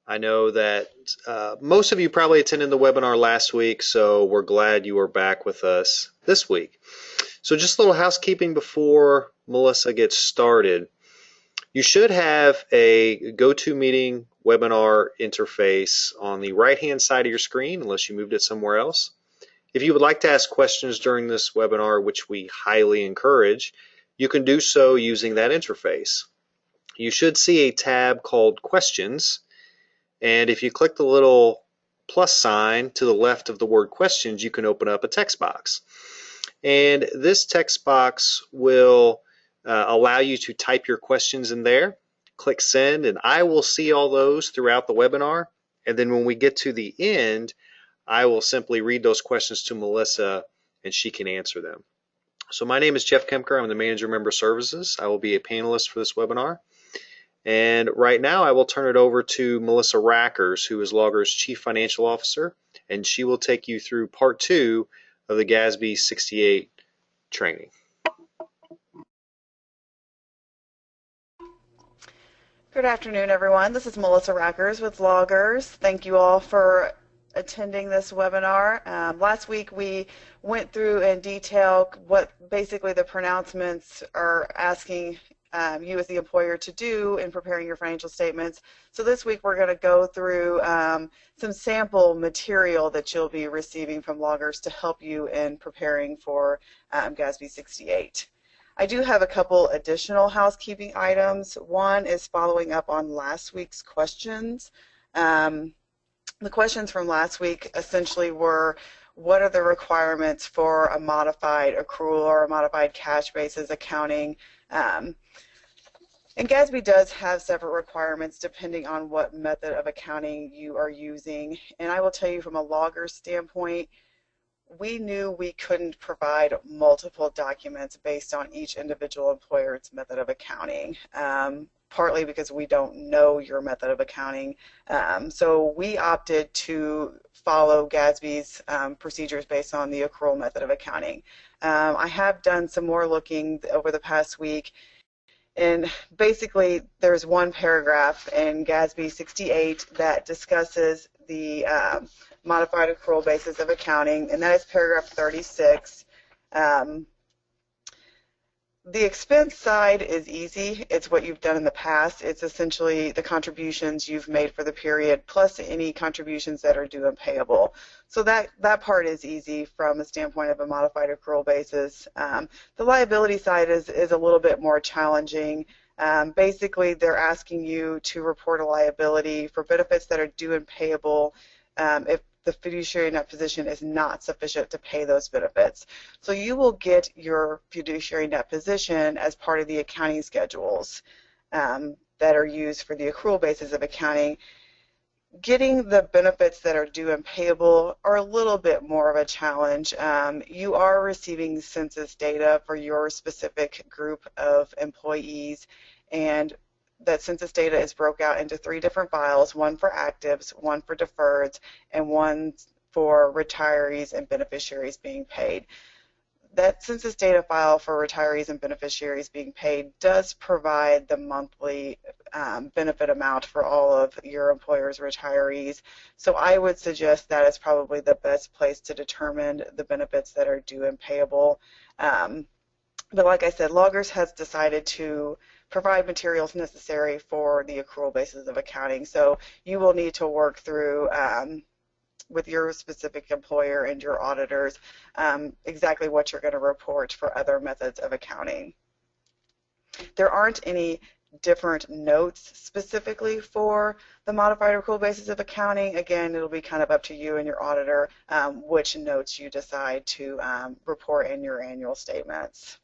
I know that most of you probably attended the webinar last week, so we're glad you are back with us this week. So just a little housekeeping before Melissa gets started. You should have a GoToMeeting webinar interface on the right-hand side of your screen, unless you moved it somewhere else. If you would like to ask questions during this webinar, which we highly encourage, you can do so using that interface. You should see a tab called Questions, and if you click the little plus sign to the left of the word questions, you can open up a text box. And this text box will allow you to type your questions in there. Click send, and I will see all those throughout the webinar. And then when we get to the end, I will simply read those questions to Melissa and she can answer them. So my name is Jeff Kemker. I'm the Manager of Member Services. I will be a panelist for this webinar. And right now I will turn it over to Melissa Rackers, who is Logger's Chief Financial Officer, and she will take you through part 2 of the GASB 68 training. Good afternoon, everyone. This is Melissa Rackers with Loggers. Thank you all for attending this webinar. Last week we went through in detail what basically the pronouncements are asking you as the employer to do in preparing your financial statements. So this week we're going to go through some sample material that you'll be receiving from Loggers to help you in preparing for GASB 68. I do have a couple additional housekeeping items. One is following up on last week's questions. The questions from last week essentially were, what are the requirements for a modified accrual or a modified cash basis accounting? And GASB does have separate requirements depending on what method of accounting you are using. And I will tell you from a logger standpoint, we knew we couldn't provide multiple documents based on each individual employer's method of accounting, partly because we don't know your method of accounting. So we opted to follow GASB's procedures based on the accrual method of accounting. I have done some more looking over the past week, and basically there's one paragraph in GASB 68 that discusses the modified accrual basis of accounting, and that is paragraph 36. The expense side is easy. It's what you've done in the past. It's essentially the contributions you've made for the period plus any contributions that are due and payable. So that part is easy from the standpoint of a modified accrual basis. The liability side is a little bit more challenging. Basically, they're asking you to report a liability for benefits that are due and payable if the fiduciary net position is not sufficient to pay those benefits. So you will get your fiduciary net position as part of the accounting schedules that are used for the accrual basis of accounting. Getting the benefits that are due and payable are a little bit more of a challenge. You are receiving census data for your specific group of employees, and that census data is broke out into 3 different files, one for actives, one for deferreds, and one for retirees and beneficiaries being paid. That census data file for retirees and beneficiaries being paid does provide the monthly benefit amount for all of your employer's retirees. So I would suggest that is probably the best place to determine the benefits that are due and payable. But like I said, Loggers has decided to provide materials necessary for the accrual basis of accounting. So you will need to work through with your specific employer and your auditors exactly what you're going to report for other methods of accounting. There aren't any different notes specifically for the modified accrual basis of accounting. Again, it'll be kind of up to you and your auditor which notes you decide to report in your annual statements.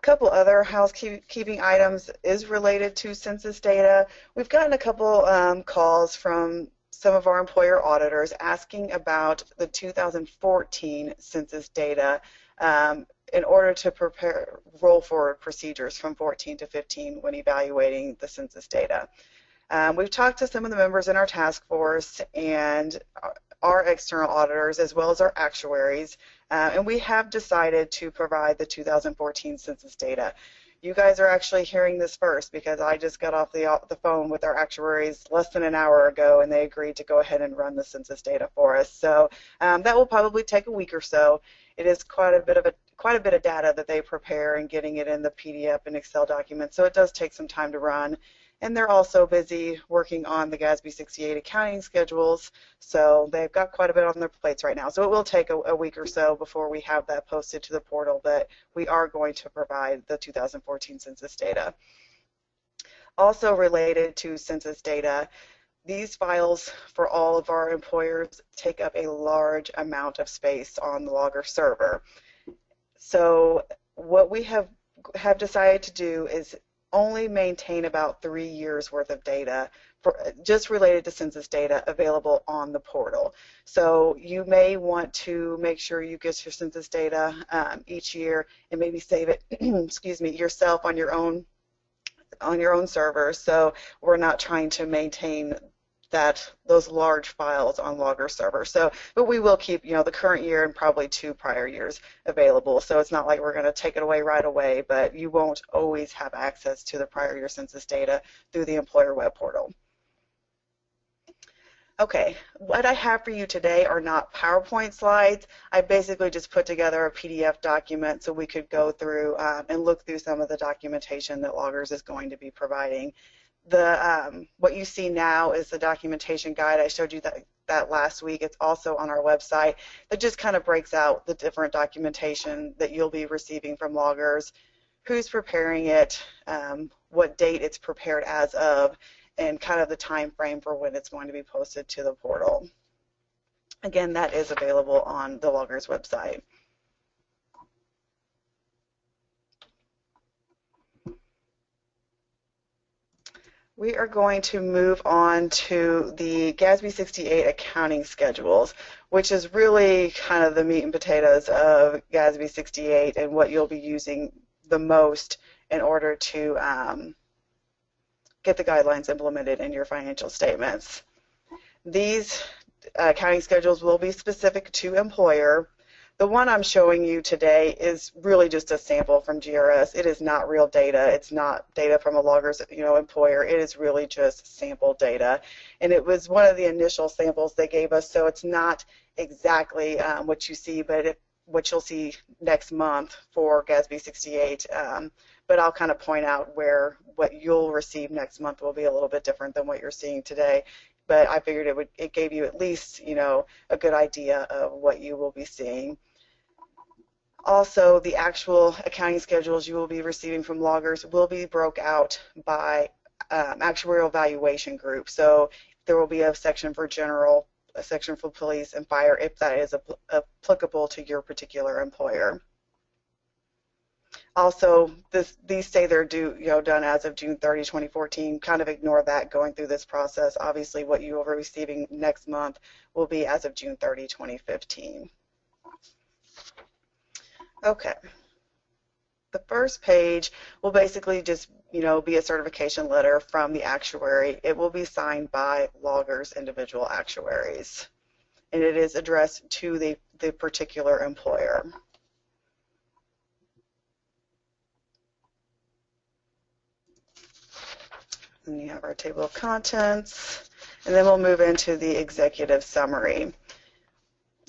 Couple other housekeeping items is related to census data. We've gotten a couple calls from some of our employer auditors asking about the 2014 census data in order to prepare roll forward procedures from 14 to 15 when evaluating the census data. We've talked to some of the members in our task force and our external auditors as well as our actuaries, and we have decided to provide the 2014 census data. You guys are actually hearing this first because I just got off the phone with our actuaries less than an hour ago, and they agreed to go ahead and run the census data for us. So that will probably take a week or so. It is quite a bit of data that they prepare and getting it in the PDF and Excel document, so it does take some time to run. And they're also busy working on the GASB 68 accounting schedules, so they've got quite a bit on their plates right now. So it will take a week or so before we have that posted to the portal, but we are going to provide the 2014 census data. Also related to census data, these files for all of our employers take up a large amount of space on the Logger server. So what we have decided to do is only maintain about 3 years worth of data just related to census data available on the portal. So you may want to make sure you get your census data each year and maybe save it excuse me, yourself on your own server. So we're not trying to maintain those large files on Logger server. So, but we will keep, the current year and probably 2 prior years available. So it's not like we're going to take it away right away, but you won't always have access to the prior year census data through the employer web portal. Okay, what I have for you today are not PowerPoint slides. I basically just put together a PDF document so we could go through and look through some of the documentation that Loggers is going to be providing. What you see now is the documentation guide. I showed you that last week. It's also on our website. That just kind of breaks out the different documentation that you'll be receiving from Loggers, who's preparing it, what date it's prepared as of, and kind of the time frame for when it's going to be posted to the portal. Again, that is available on the Loggers website. We are going to move on to the GASB 68 accounting schedules, which is really kind of the meat and potatoes of GASB 68 and what you'll be using the most in order to get the guidelines implemented in your financial statements. These accounting schedules will be specific to employer. The one I'm showing you today is really just a sample from GRS. It is not real data. It's not data from a Logger's employer. It is really just sample data. And it was one of the initial samples they gave us, so it's not exactly what you see, but what you'll see next month for GASB 68. But I'll kind of point out where what you'll receive next month will be a little bit different than what you're seeing today. But I figured it gave you at least, a good idea of what you will be seeing. Also, the actual accounting schedules you will be receiving from Loggers will be broke out by actuarial valuation group. So there will be a section for general, a section for police and fire if that is applicable to your particular employer. Also, these say they're done as of June 30, 2014. Kind of ignore that going through this process. Obviously, what you will be receiving next month will be as of June 30, 2015. Okay. The first page will basically just, be a certification letter from the actuary. It will be signed by Loggers individual actuaries, and it is addressed to the particular employer. And you have our table of contents, and then we'll move into the executive summary.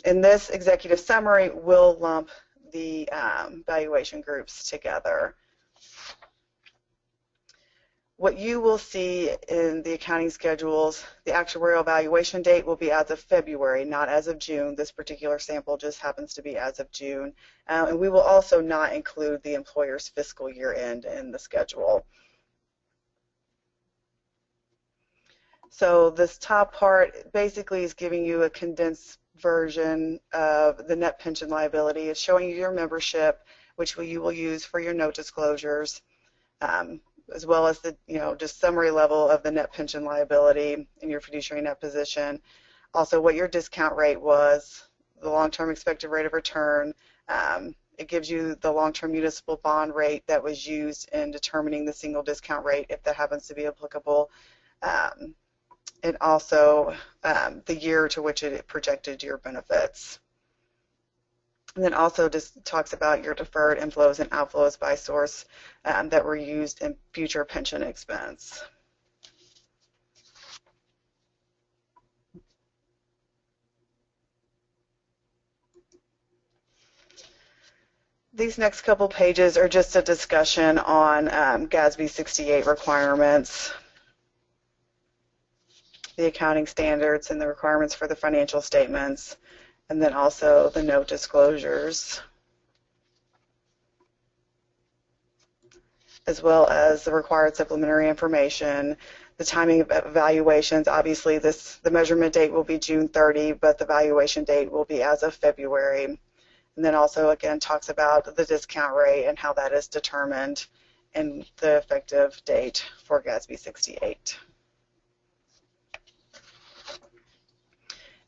In this executive summary, we'll lump the valuation groups together. What you will see in the accounting schedules, the actuarial valuation date will be as of February, not as of June. This particular sample just happens to be as of June. And we will also not include the employer's fiscal year end in the schedule. So this top part basically is giving you a condensed version of the net pension liability. It's showing you your membership, which you will use for your note disclosures, as well as the just summary level of the net pension liability in your fiduciary net position. Also, what your discount rate was, the long-term expected rate of return. It gives you the long-term municipal bond rate that was used in determining the single discount rate, if that happens to be applicable. And also the year to which it projected your benefits. And then also just talks about your deferred inflows and outflows by source that were used in future pension expense. These next couple pages are just a discussion on GASB 68 requirements, the accounting standards and the requirements for the financial statements, and then also the note disclosures, as well as the required supplementary information, the timing of evaluations. Obviously, the measurement date will be June 30, but the valuation date will be as of February. And then also, again, talks about the discount rate and how that is determined and the effective date for GASB 68.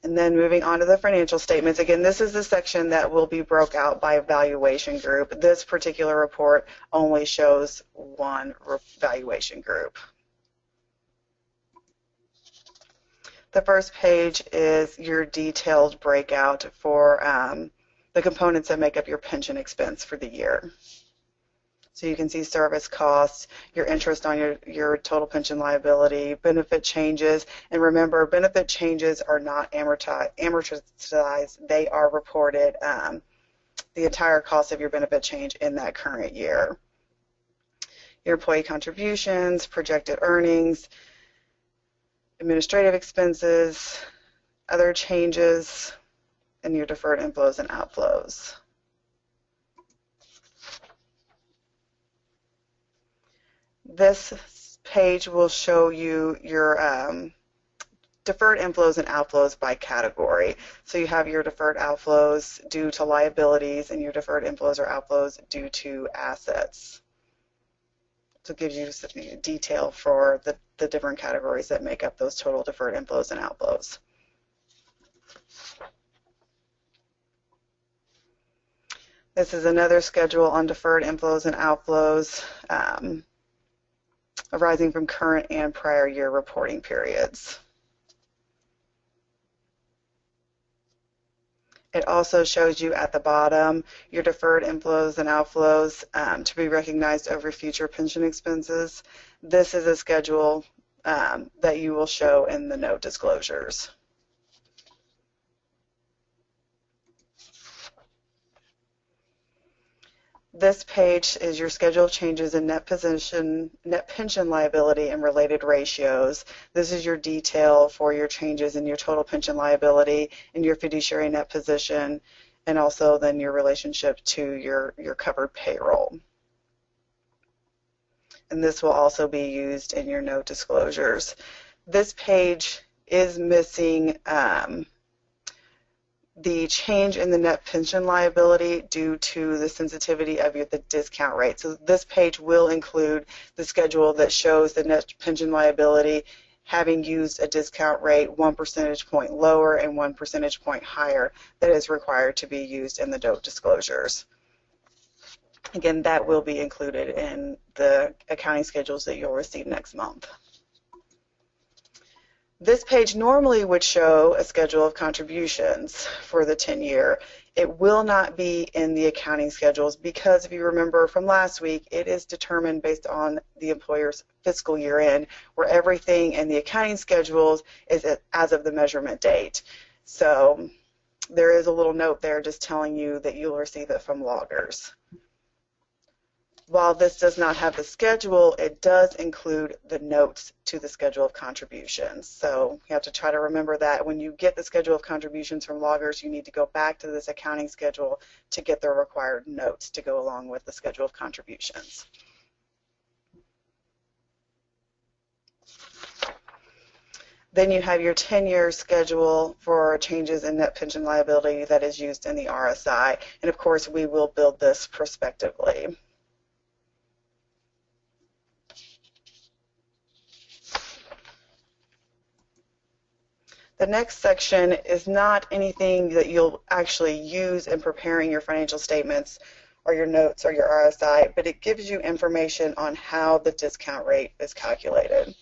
And then moving on to the financial statements. Again, this is the section that will be broke out by valuation group. This particular report only shows one valuation group. The first page is your detailed breakout for the components that make up your pension expense for the year. So you can see service costs, your interest on your total pension liability, benefit changes, and remember, benefit changes are not amortized, they are reported the entire cost of your benefit change in that current year. Your employee contributions, projected earnings, administrative expenses, other changes, and your deferred inflows and outflows. This page will show you your deferred inflows and outflows by category. So you have your deferred outflows due to liabilities and your deferred inflows or outflows due to assets. So it gives you some detail for the different categories that make up those total deferred inflows and outflows. This is another schedule on deferred inflows and outflows arising from current and prior year reporting periods. It also shows you at the bottom your deferred inflows and outflows to be recognized over future pension expenses. This is a schedule that you will show in the note disclosures. This page is your schedule of changes in net pension liability and related ratios. This is your detail for your changes in your total pension liability and your fiduciary net position, and also then your relationship to your covered payroll. And this will also be used in your note disclosures. This page is missing the change in the net pension liability due to the sensitivity of the discount rate. So this page will include the schedule that shows the net pension liability having used a discount rate 1 percentage point lower and 1 percentage point higher that is required to be used in the note disclosures. Again, that will be included in the accounting schedules that you'll receive next month. This page normally would show a schedule of contributions for the 10-year. It will not be in the accounting schedules because if you remember from last week, it is determined based on the employer's fiscal year end, where everything in the accounting schedules is as of the measurement date. So there is a little note there just telling you that you'll receive it from loggers. While this does not have the schedule, it does include the notes to the schedule of contributions. So you have to try to remember that when you get the schedule of contributions from loggers, you need to go back to this accounting schedule to get the required notes to go along with the schedule of contributions. Then you have your 10-year schedule for changes in net pension liability that is used in the RSI. And of course, we will build this prospectively. The next section is not anything that you'll actually use in preparing your financial statements or your notes or your RSI, but it gives you information on how the discount rate is calculated.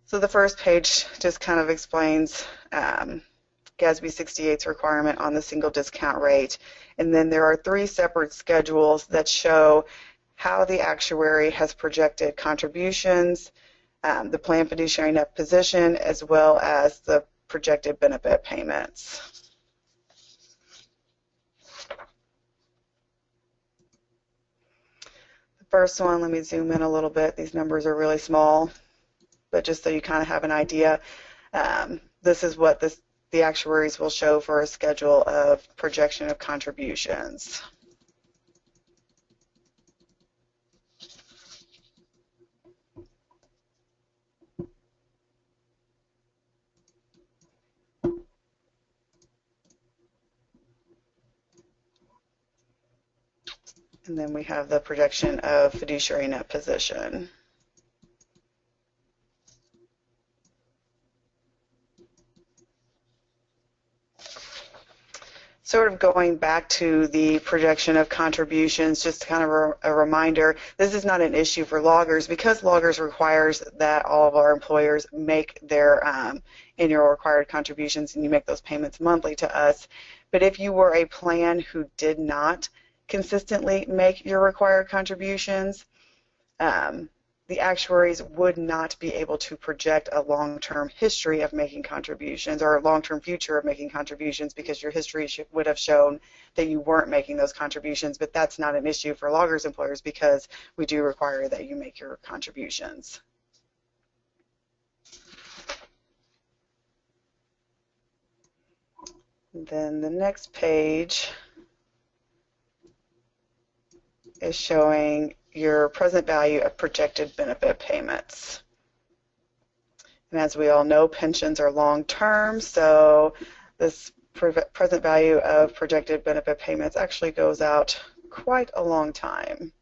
So the first page just kind of explains GASB 68's requirement on the single discount rate. And then there are 3 separate schedules that show how the actuary has projected contributions, the planned fiduciary net position, as well as the projected benefit payments. The first one, let me zoom in a little bit. These numbers are really small, but just so you kind of have an idea, this is what the actuaries will show for a schedule of projection of contributions. And then we have the projection of fiduciary net position. Sort of going back to the projection of contributions, just kind of a reminder, this is not an issue for loggers because loggers requires that all of our employers make their annual required contributions, and you make those payments monthly to us. But if you were a plan who did not consistently make your required contributions, the actuaries would not be able to project a long-term history of making contributions or a long-term future of making contributions because your history would have shown that you weren't making those contributions. But that's not an issue for loggers employers because we do require that you make your contributions. And then the next page is showing your present value of projected benefit payments. And as we all know, pensions are long-term, so this present value of projected benefit payments actually goes out quite a long time.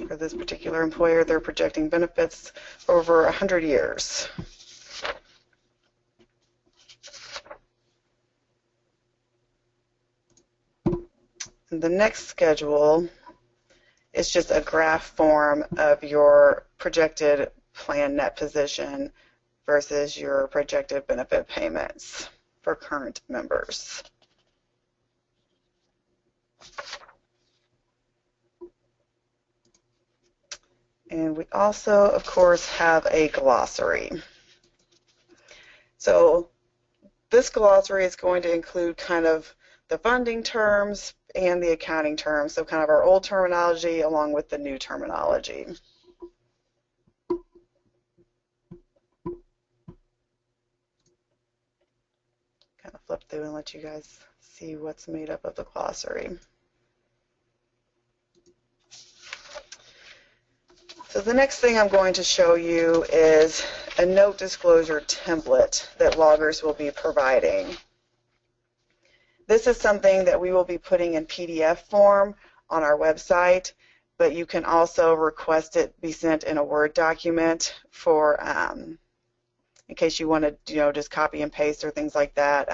For this particular employer, they're projecting benefits over 100 years. The next schedule is just a graph form of your projected plan net position versus your projected benefit payments for current members. And we also, of course, have a glossary. So this glossary is going to include kind of the funding terms and the accounting terms, so kind of our old terminology along with the new terminology. Kind of flip through and let you guys see what's made up of the glossary. So the next thing I'm going to show you is a note disclosure template that loggers will be providing. This is something that we will be putting in PDF form on our website, but you can also request it be sent in a Word document for in case you want to just copy and paste or things like that.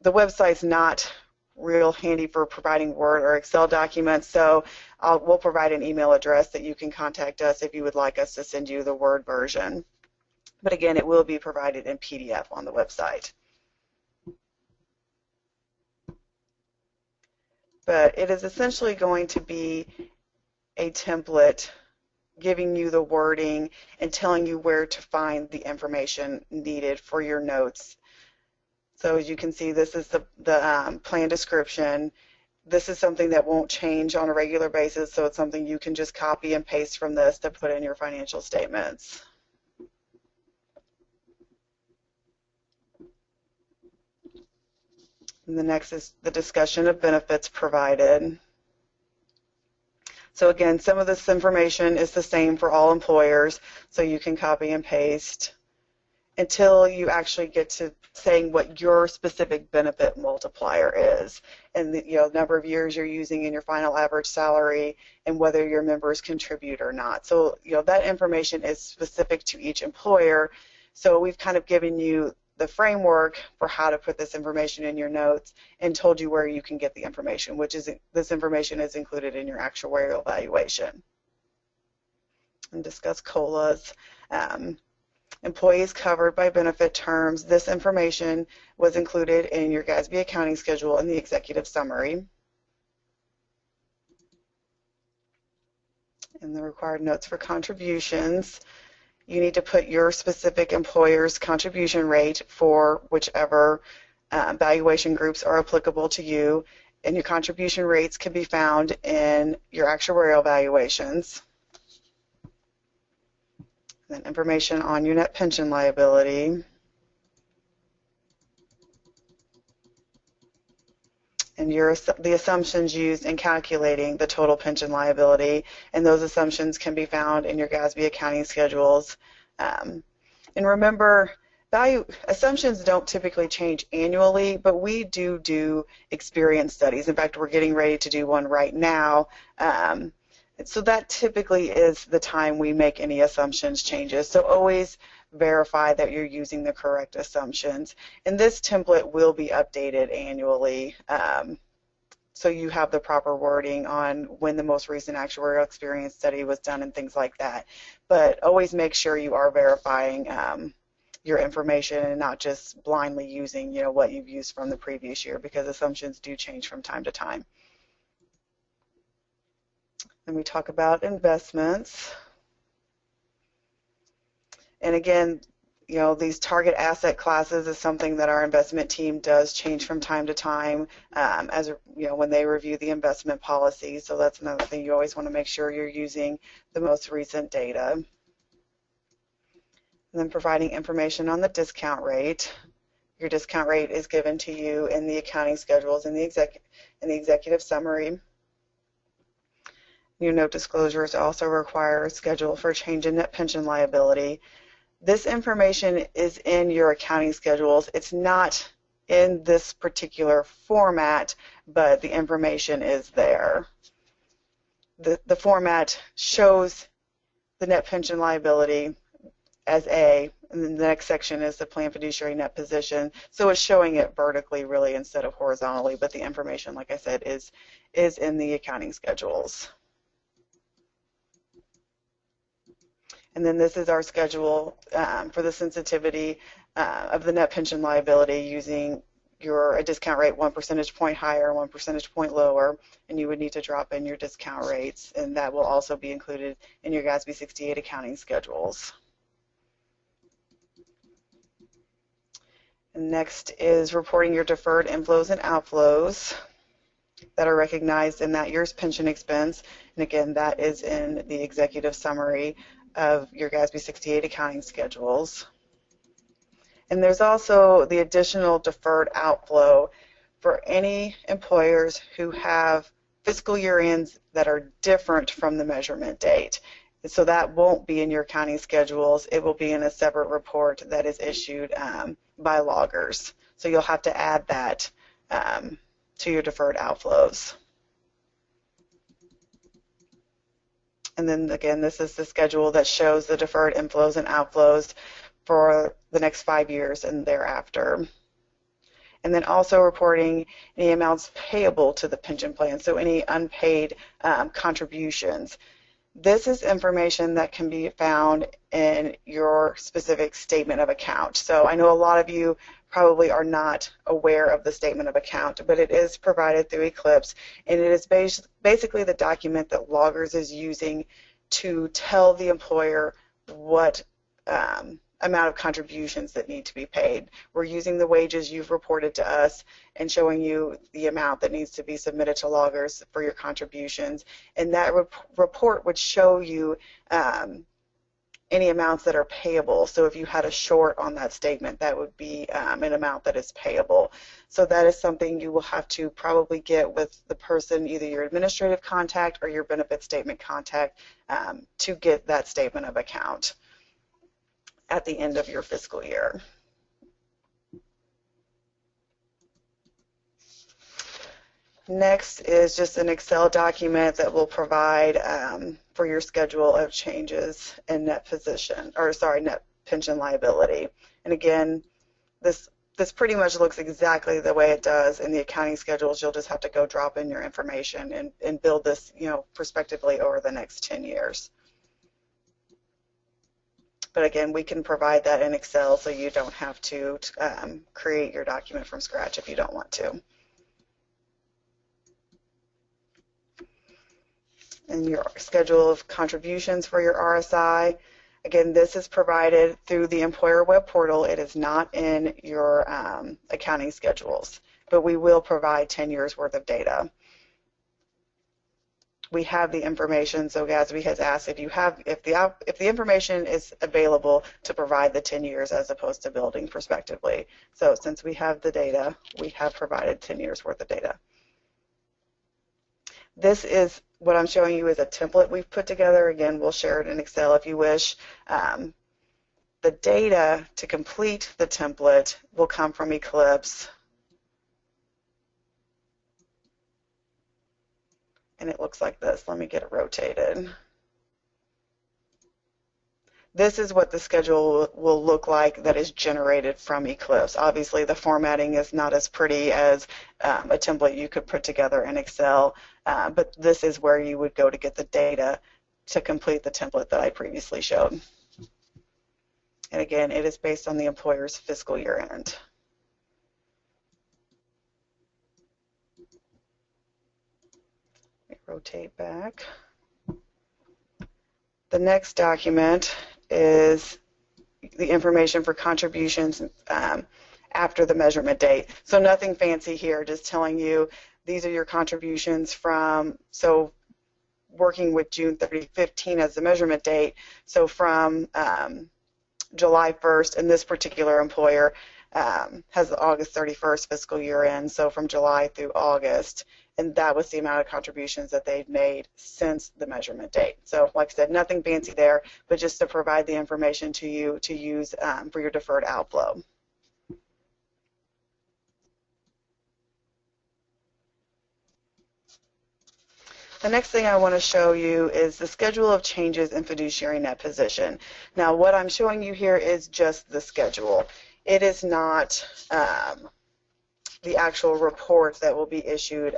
The website's not real handy for providing Word or Excel documents, so we'll provide an email address that you can contact us if you would like us to send you the Word version. But again, it will be provided in PDF on the website. But it is essentially going to be a template giving you the wording and telling you where to find the information needed for your notes. So as you can see, this is the plan description. This is something that won't change on a regular basis, so it's something you can just copy and paste from this to put in your financial statements. And the next is the discussion of benefits provided. So again, some of this information is the same for all employers, so you can copy and paste until you actually get to saying what your specific benefit multiplier is, and the number of years you're using in your final average salary, and whether your members contribute or not. So that information is specific to each employer. So we've kind of given you the framework for how to put this information in your notes and told you where you can get the information, which is this information is included in your actuarial evaluation. and discuss COLAs. Employees covered by benefit terms. This information was included in your GASB accounting schedule in the executive summary. And the required notes for contributions. You need to put your specific employer's contribution rate for whichever valuation groups are applicable to you, and your contribution rates can be found in your actuarial valuations. And then information on your net pension liability. And the assumptions used in calculating the total pension liability, and those assumptions can be found in your GASB accounting schedules. And remember, assumptions don't typically change annually, but we do experience studies. In fact, we're getting ready to do one right now. So that typically is the time we make any assumptions changes. So always verify that you're using the correct assumptions. And this template will be updated annually. So you have the proper wording on when the most recent actuarial experience study was done and things like that. But always make sure you are verifying your information and not just blindly using, what you've used from the previous year, because assumptions do change from time to time. And we talk about investments. And again, these target asset classes is something that our investment team does change from time to time when they review the investment policy. So that's another thing. You always want to make sure you're using the most recent data. And then providing information on the discount rate. Your discount rate is given to you in the accounting schedules in the executive summary. Your note disclosures also require a schedule for change in net pension liability. This information is in your accounting schedules. It's not in this particular format, but the information is there. The format shows the net pension liability as A, and then the next section is the plan fiduciary net position. So it's showing it vertically really instead of horizontally, but the information, like I said, is in the accounting schedules. And then this is our schedule for the sensitivity of the net pension liability using a discount rate 1 percentage point higher, 1 percentage point lower, and you would need to drop in your discount rates, and that will also be included in your GASB 68 accounting schedules. And next is reporting your deferred inflows and outflows that are recognized in that year's pension expense. And again, that is in the executive summary of your GASB 68 accounting schedules. And there's also the additional deferred outflow for any employers who have fiscal year ends that are different from the measurement date. So that won't be in your accounting schedules. It will be in a separate report that is issued by loggers. So you'll have to add that to your deferred outflows. And then again, this is the schedule that shows the deferred inflows and outflows for the next 5 years and thereafter. And then also reporting any amounts payable to the pension plan, so any unpaid contributions. This is information that can be found in your specific statement of account. So I know a lot of you probably are not aware of the statement of account, but it is provided through Eclipse, and it is basically the document that loggers is using to tell the employer what amount of contributions that need to be paid. We're using the wages you've reported to us and showing you the amount that needs to be submitted to loggers for your contributions, and that report would show you any amounts that are payable. So if you had a short on that statement, that would be an amount that is payable. So that is something you will have to probably get with the person, either your administrative contact or your benefit statement contact, to get that statement of account at the end of your fiscal year. Next is just an Excel document that will provide for your schedule of changes in net pension liability. And again, this pretty much looks exactly the way it does in the accounting schedules. You'll just have to go drop in your information and build this, prospectively over the next 10 years. But again, we can provide that in Excel so you don't have to create your document from scratch if you don't want to. And your schedule of contributions for your RSI. Again, this is provided through the employer web portal. It is not in your accounting schedules, but we will provide 10 years worth of data. We have the information, so GASB has asked if the information is available to provide the 10 years as opposed to building prospectively. So since we have the data, we have provided 10 years worth of data. This is what I'm showing you is a template we've put together. Again, we'll share it in Excel if you wish. The data to complete the template will come from Eclipse. And it looks like this. Let me get it rotated. This is what the schedule will look like that is generated from Eclipse. Obviously, the formatting is not as pretty as a template you could put together in Excel, but this is where you would go to get the data to complete the template that I previously showed. And again, it is based on the employer's fiscal year end. Let me rotate back. The next document is the information for contributions after the measurement date. So nothing fancy here, just telling you these are your contributions from, so working with June 30, 15 as the measurement date, so from July 1st, and this particular employer has the August 31st fiscal year end, so from July through August, and that was the amount of contributions that they've made since the measurement date. So like I said, nothing fancy there, but just to provide the information to you to use for your deferred outflow. The next thing I want to show you is the schedule of changes in fiduciary net position. Now, what I'm showing you here is just the schedule. It is not the actual report that will be issued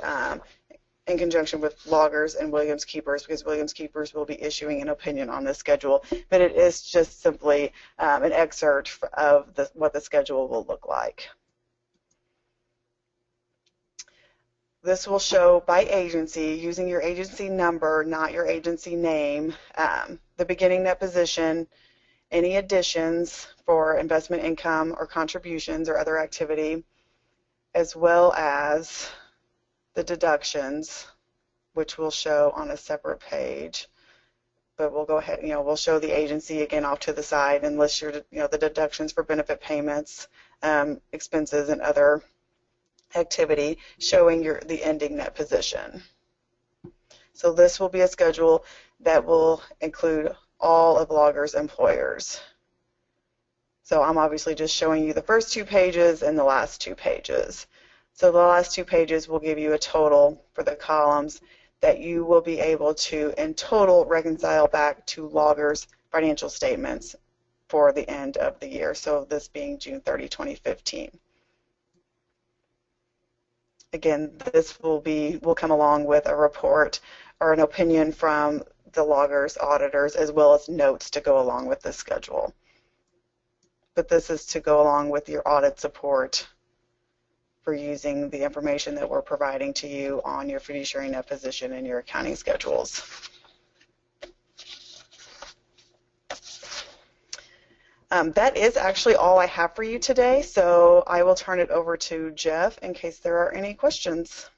in conjunction with loggers and Williams Keepers, because Williams Keepers will be issuing an opinion on this schedule, but it is just simply an excerpt of what the schedule will look like. This will show by agency, using your agency number, not your agency name, the beginning net position, any additions for investment income or contributions or other activity, as well as the deductions, which we'll show on a separate page. But we'll go ahead, we'll show the agency again off to the side and list your, the deductions for benefit payments, expenses, and other activity, showing the ending net position. So this will be a schedule that will include all of loggers' employers. So I'm obviously just showing you the first two pages and the last two pages. So the last two pages will give you a total for the columns that you will be able to, in total, reconcile back to loggers' financial statements for the end of the year. So this being June 30, 2015. Again, this will come along with a report or an opinion from the loggers, auditors, as well as notes to go along with this schedule. But this is to go along with your audit support for using the information that we're providing to you on your fiduciary net position and your accounting schedules. That is actually all I have for you today, so I will turn it over to Jeff in case there are any questions.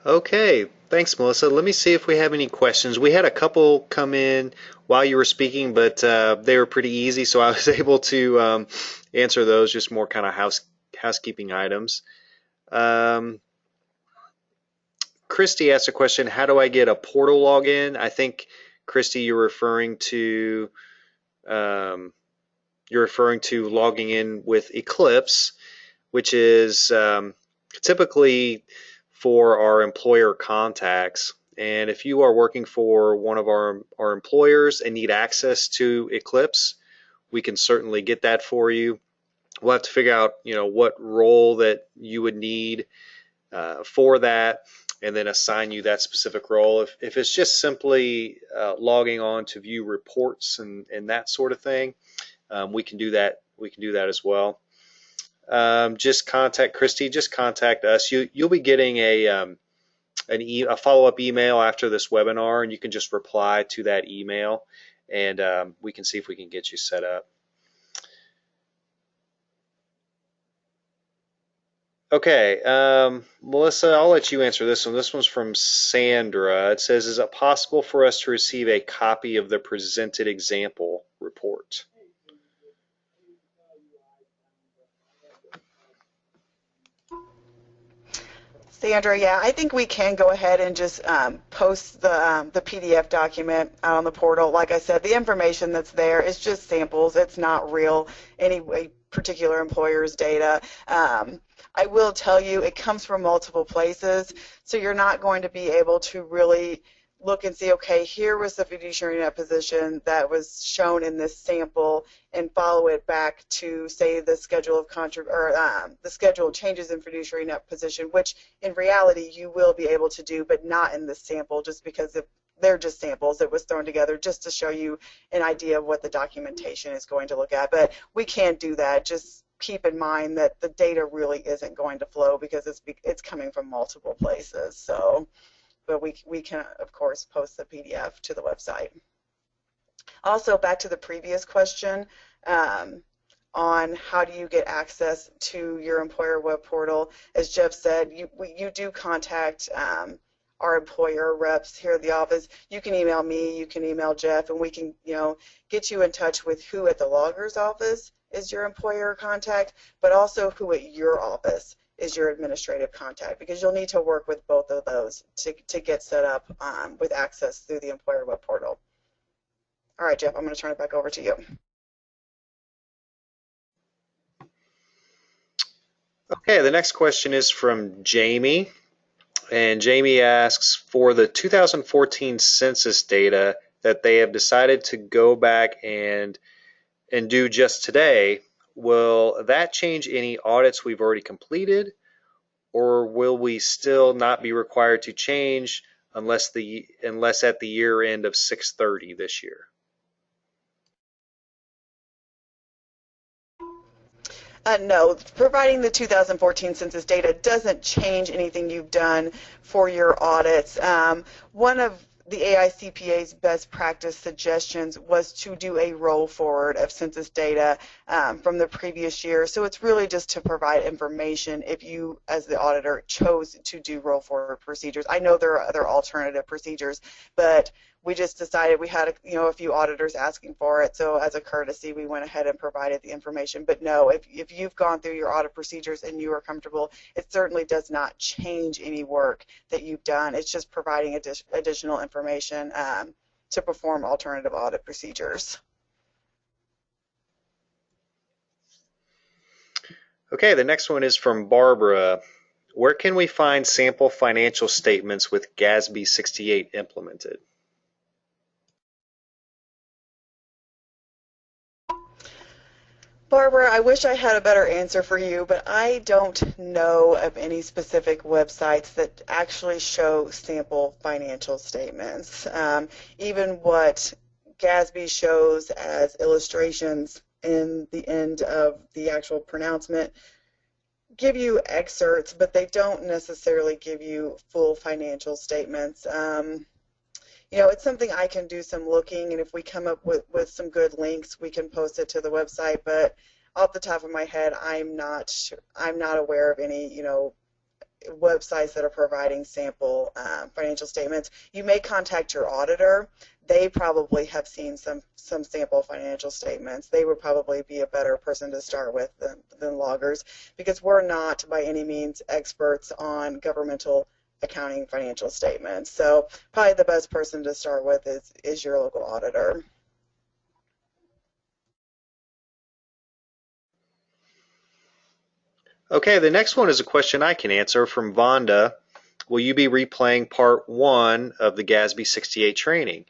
Okay, thanks, Melissa. Let me see if we have any questions. We had a couple come in while you were speaking, but they were pretty easy, so I was able to answer those, just more kind of housekeeping items. Christy asked a question, how do I get a portal login? I think, Christy, you're referring to logging in with Eclipse, which is typically for our employer contacts. And if you are working for one of our employers and need access to Eclipse, we can certainly get that for you. We'll have to figure out, what role that you would need for that. and then assign you that specific role. If it's just simply logging on to view reports and that sort of thing, we can do that. We can do that as well. Just contact Christy. Just contact us. You'll be getting a follow-up email after this webinar, and you can just reply to that email, and we can see if we can get you set up. Okay, Melissa, I'll let you answer this one. This one's from Sandra. It says, is it possible for us to receive a copy of the presented example report? Sandra, yeah, I think we can go ahead and just post the PDF document out on the portal. Like I said, the information that's there is just samples. It's not real, any particular employer's data. I will tell you, it comes from multiple places, so you're not going to be able to really look and see, okay, here was the fiduciary net position that was shown in this sample, and follow it back to, say, the schedule of the schedule changes in fiduciary net position, which in reality you will be able to do, but not in this sample, just because they're just samples. It was thrown together just to show you an idea of what the documentation is going to look at. But we can't do that. Just keep in mind that the data really isn't going to flow because it's coming from multiple places. So. But we can, of course, post the PDF to the website. Also, back to the previous question on how do you get access to your employer web portal. As Jeff said, you do contact our employer reps here at the office. You can email me, you can email Jeff, and we can get you in touch with who at the logger's office is your employer contact, but also who at your office is your administrative contact, because you'll need to work with both of those to get set up with access through the employer web portal. All right, Jeff, I'm going to turn it back over to you. Okay, the next question is from Jamie, and Jamie asks, for the 2014 census data that they have decided to go back and do just today, will that change any audits we've already completed, or will we still not be required to change unless at the year end of 6/30 this year? No, providing the 2014 census data doesn't change anything you've done for your audits. One of the AICPA's best practice suggestions was to do a roll forward of census data from the previous year. So it's really just to provide information if you, as the auditor, chose to do roll forward procedures. I know there are other alternative procedures, but we just decided we had a few auditors asking for it, so as a courtesy we went ahead and provided the information. But no, if you've gone through your audit procedures and you are comfortable, it certainly does not change any work that you've done. It's just providing additional information to perform alternative audit procedures. Okay, the next one is from Barbara. Where can we find sample financial statements with GASB 68 implemented? Barbara, I wish I had a better answer for you, but I don't know of any specific websites that actually show sample financial statements. Even what GASB shows as illustrations in the end of the actual pronouncement give you excerpts, but they don't necessarily give you full financial statements. It's something I can do some looking, and if we come up with some good links, we can post it to the website. But off the top of my head, I'm not aware of any, websites that are providing sample financial statements. You may contact your auditor. They probably have seen some sample financial statements. They would probably be a better person to start with than loggers, because we're not by any means experts on governmental accounting financial statements. So probably the best person to start with is your local auditor. Okay, the next one is a question I can answer from Vonda. Will you be replaying part 1 of the GASB 68 training?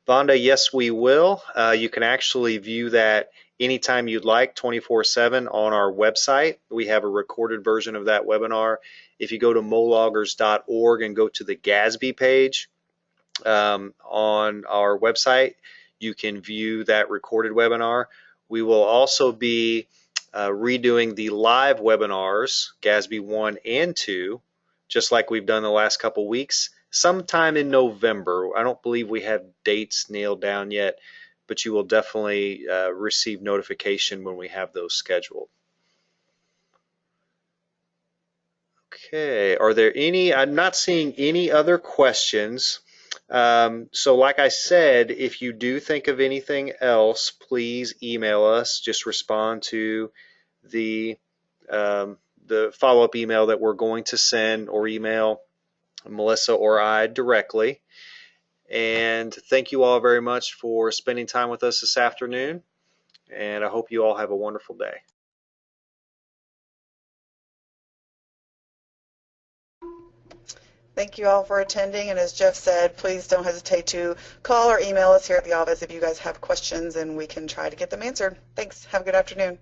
Vonda, yes, we will. You can actually view that anytime you'd like, 24/7 on our website. We have a recorded version of that webinar. If you go to mologgers.org and go to the GASB page on our website, you can view that recorded webinar. We will also be redoing the live webinars, GASB 1 and 2, just like we've done the last couple weeks, sometime in November. I don't believe we have dates nailed down yet, but you will definitely receive notification when we have those scheduled. Okay, are there any? I'm not seeing any other questions. So like I said, if you do think of anything else, please email us. Just respond to the follow-up email that we're going to send, or email Melissa or I directly. And thank you all very much for spending time with us this afternoon. And I hope you all have a wonderful day. Thank you all for attending, and as Jeff said, please don't hesitate to call or email us here at the office if you guys have questions, and we can try to get them answered. Thanks. Have a good afternoon.